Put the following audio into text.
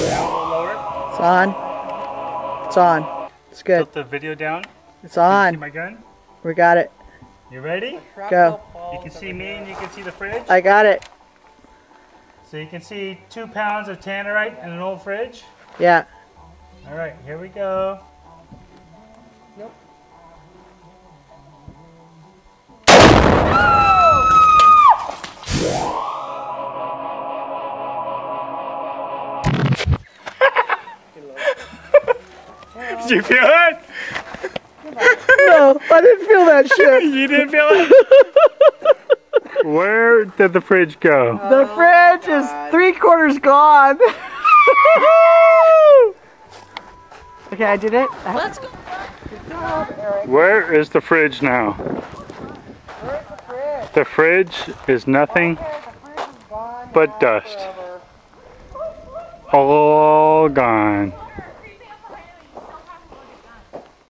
Lower. It's on. It's on. It's good. Tilt the video down. It's Can you on. see my gun? We got it. You ready? Go. You can see me and you can see the fridge. I got it. So you can see 2 pounds of Tannerite in an old fridge. Yeah. All right, here we go. Nope. Did you feel it? No, I didn't feel that shit. You didn't feel it? Where did the fridge go? The fridge is 3/4 gone. Okay, I did it. Let's go. Good job, Eric. Where is the fridge now? Where's the fridge? The fridge is nothing Okay, the fridge is gone but now dust. forever. all gone.